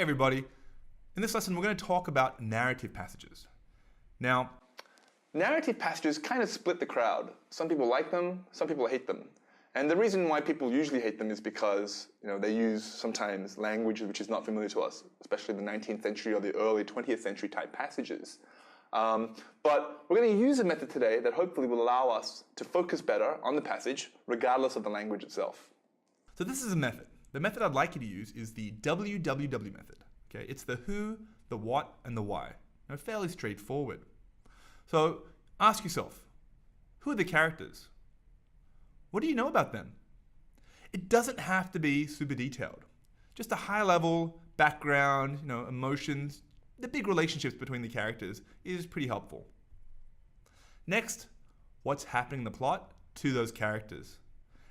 everybody. In this lesson, we're going to talk about narrative passages. Now, narrative passages kind of split the crowd. Some people like them, some people hate them. And the reason why people usually hate them is because they use sometimes language which is not familiar to us, especially the 19th century or the early 20th century type passages. But we're going to use a method today that hopefully will allow us to focus better on the passage, regardless of the language itself. So this is a method. The method I'd like you to use is the WWW method. Okay, it's the who, the what, and the why. Now, fairly straightforward. So ask yourself, who are the characters? What do you know about them? It doesn't have to be super detailed. Just a high-level background, emotions, the big relationships between the characters is pretty helpful. Next, what's happening in the plot to those characters?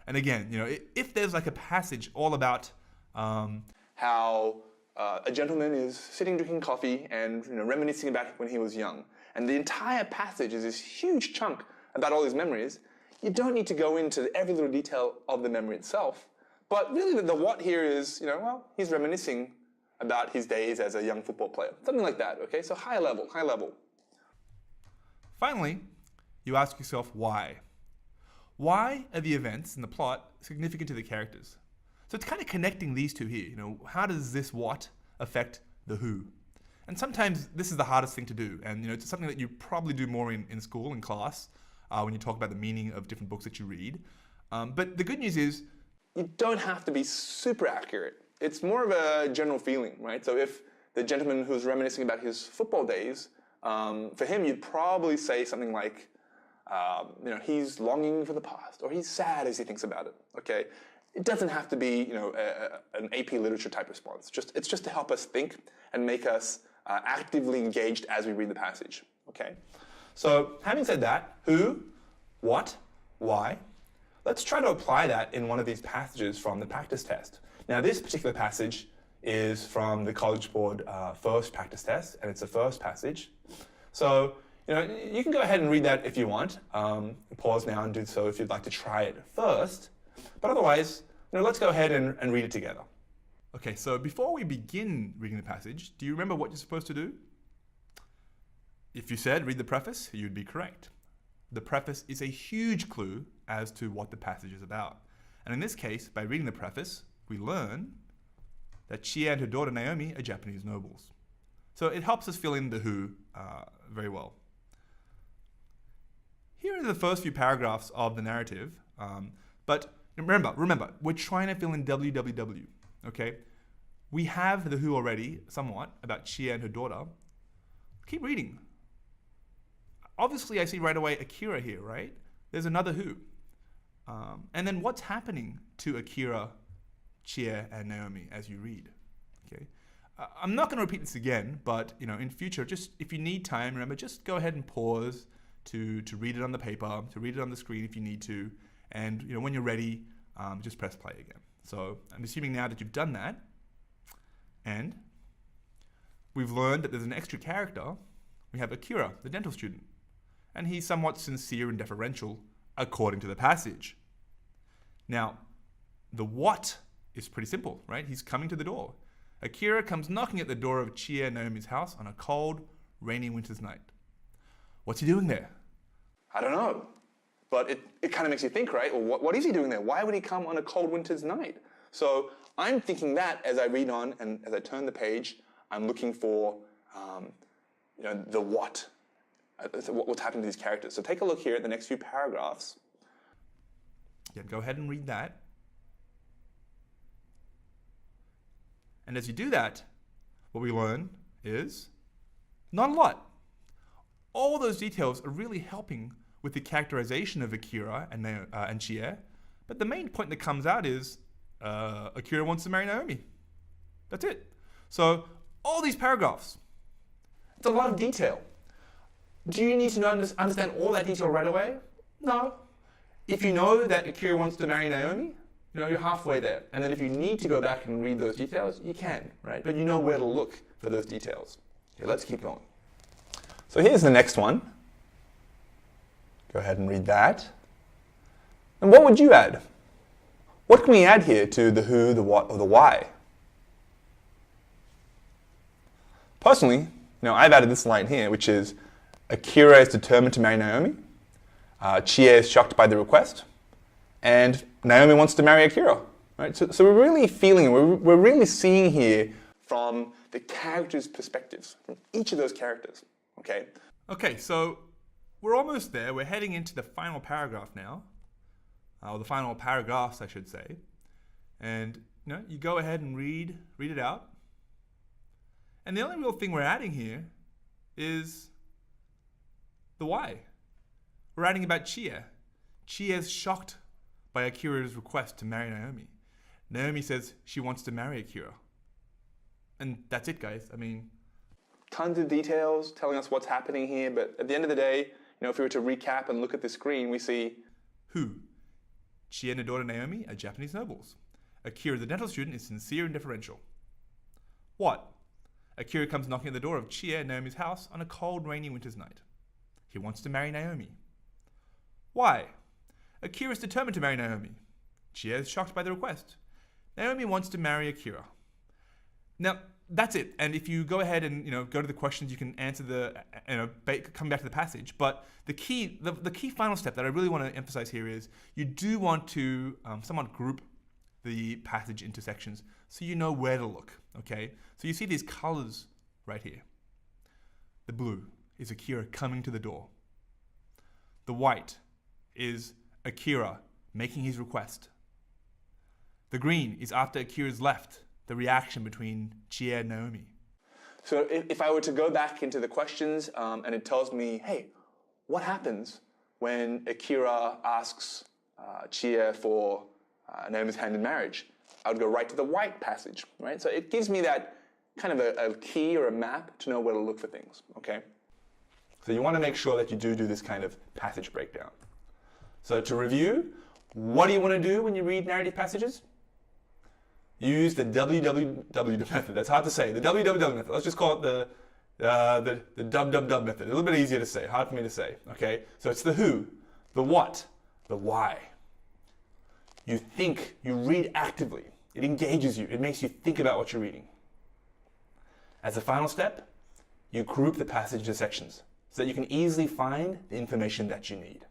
And again, if there's like a passage all about how a gentleman is sitting drinking coffee and reminiscing about when he was young, and the entire passage is this huge chunk about all his memories, you don't need to go into every little detail of the memory itself. But really the what here is, he's reminiscing about his days as a young football player. Something like that, okay? So high level. Finally, you ask yourself why. Why are the events in the plot significant to the characters? So it's kind of connecting these two here. How does this what affect the who? And sometimes this is the hardest thing to do. And it's something that you probably do more in school, in class, when you talk about the meaning of different books that you read. But the good news is, you don't have to be super accurate. It's more of a general feeling, right? So if the gentleman who's reminiscing about his football days, for him, you'd probably say something like, he's longing for the past, or he's sad as he thinks about it, okay? It doesn't have to be, an AP literature type response. It's just to help us think and make us actively engaged as we read the passage, okay? So having said that, who, what, why, let's try to apply that in one of these passages from the practice test. Now, this particular passage is from the College Board first practice test, and it's the first passage. So, you can go ahead and read that if you want. Pause now and do so if you'd like to try it first. But otherwise, let's go ahead and read it together. Okay, so before we begin reading the passage, do you remember what you're supposed to do? If you said read the preface, you'd be correct. The preface is a huge clue as to what the passage is about. And in this case, by reading the preface, we learn that Chie and her daughter Naomi are Japanese nobles. So it helps us fill in the who very well. Here are the first few paragraphs of the narrative, but remember, we're trying to fill in WWW, okay? We have the who already, somewhat, about Chie and her daughter. Keep reading. Obviously, I see right away Akira here, right? There's another who. And then what's happening to Akira, Chie, and Naomi as you read, okay? I'm not going to repeat this again, but in future, just if you need time, remember, just go ahead and pause to read it on the paper, to read it on the screen if you need to, and when you're ready, just press play again. So I'm assuming now that you've done that, and we've learned that there's an extra character. We have Akira, the dental student, and he's somewhat sincere and deferential according to the passage. Now, the what is pretty simple, right? He's coming to the door. Akira comes knocking at the door of Chie and Naomi's house on a cold, rainy winter's night. What's he doing there? I don't know, but it kind of makes you think, right? Well, what is he doing there? Why would he come on a cold winter's night? So I'm thinking that as I read on and as I turn the page, I'm looking for the what. What's happening to these characters. So take a look here at the next few paragraphs. Yeah, go ahead and read that. And as you do that, what we learn is not a lot. All those details are really helping with the characterization of Akira and Chie, but the main point that comes out is Akira wants to marry Naomi. That's it. So all these paragraphs, it's a lot of detail. Do you need to understand all that detail right away? No. If you know that Akira wants to marry Naomi, you're halfway there. And then if you need to go back and read those details, you can, right? But you know where to look for those details. Okay, let's keep going. So here's the next one. Go ahead and read that. And what would you add? What can we add here to the who, the what, or the why? Personally, I've added this line here, which is, Akira is determined to marry Naomi, Chie is shocked by the request, and Naomi wants to marry Akira. Right? So we're really feeling, we're really seeing here from the characters' perspectives, from each of those characters. Okay? Okay, so we're almost there. We're heading into the final paragraph now, or the final paragraphs, I should say. And you go ahead and read it out. And the only real thing we're adding here is the why. We're adding about Chie. Chie is shocked by Akira's request to marry Naomi. Naomi says she wants to marry Akira. And that's it, guys. I mean, tons of details telling us what's happening here, but at the end of the day, if we were to recap and look at the screen, we see who? Chie and her daughter Naomi are Japanese nobles. Akira, the dental student, is sincere and deferential. What? Akira comes knocking at the door of Chie and Naomi's house on a cold, rainy winter's night. He wants to marry Naomi. Why? Akira is determined to marry Naomi. Chie is shocked by the request. Naomi wants to marry Akira. Now, that's it. And if you go ahead and go to the questions, you can answer come back to the passage. But the key final step that I really want to emphasize here is you do want to somewhat group the passage into sections so you know where to look. Okay, so you see these colors right here. The blue is Akira coming to the door. The white is Akira making his request. The green is after Akira's left, the reaction between Chie and Naomi. So if I were to go back into the questions and it tells me, hey, what happens when Akira asks Chie for Naomi's hand in marriage? I would go right to the white passage, right? So it gives me that kind of a key or a map to know where to look for things, okay? So you want to make sure that you do this kind of passage breakdown. So to review, what do you want to do when you read narrative passages? Use the WWW method. That's hard to say. The WWW method. Let's just call it the dub method. A little bit easier to say. Hard for me to say. Okay. So it's the who, the what, the why. You think. You read actively. It engages you. It makes you think about what you're reading. As a final step, you group the passage into sections so that you can easily find the information that you need.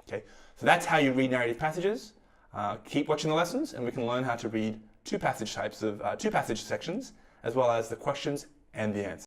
Okay. So that's how you read narrative passages. Keep watching the lessons, and we can learn how to read two passage sections, as well as the questions and the answers.